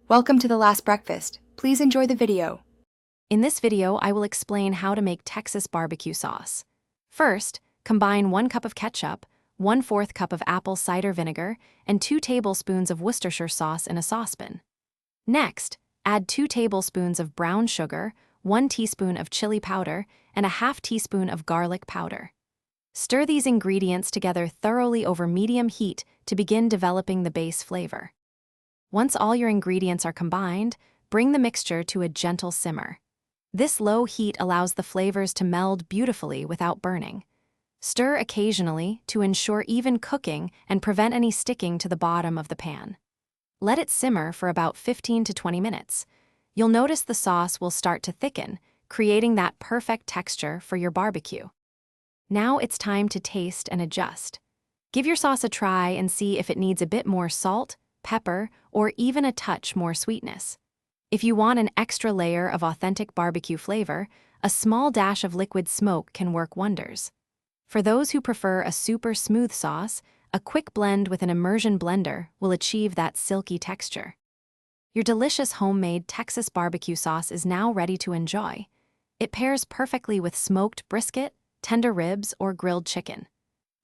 Welcome to The Last Breakfast. Please enjoy the video. In this video, I will explain how to make Texas barbecue sauce. First, combine 1 cup of ketchup, 1/4 cup of apple cider vinegar, and 2 tablespoons of Worcestershire sauce in a saucepan. Next, add 2 tablespoons of brown sugar, 1 teaspoon of chili powder, and a 1/2 teaspoon of garlic powder. Stir these ingredients together thoroughly over medium heat to begin developing the base flavor. Once all your ingredients are combined, bring the mixture to a gentle simmer. This low heat allows the flavors to meld beautifully without burning. Stir occasionally to ensure even cooking and prevent any sticking to the bottom of the pan. Let it simmer for about 15 to 20 minutes. You'll notice the sauce will start to thicken, creating that perfect texture for your barbecue. Now it's time to taste and adjust. Give your sauce a try and see if it needs a bit more salt, pepper, or even a touch more sweetness. If you want an extra layer of authentic barbecue flavor, a small dash of liquid smoke can work wonders. For those who prefer a super smooth sauce, a quick blend with an immersion blender will achieve that silky texture. Your delicious homemade Texas barbecue sauce is now ready to enjoy. It pairs perfectly with smoked brisket, tender ribs, or grilled chicken.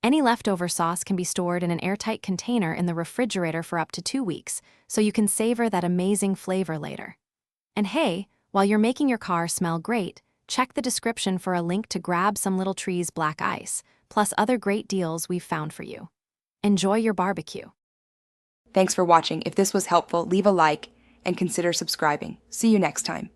Any leftover sauce can be stored in an airtight container in the refrigerator for up to 2 weeks, so you can savor that amazing flavor later. And hey, while you're making your car smell great, check the description for a link to grab some Little Trees black ice, plus other great deals we've found for you. Enjoy your barbecue. Thanks for watching. If this was helpful, leave a like and consider subscribing. See you next time.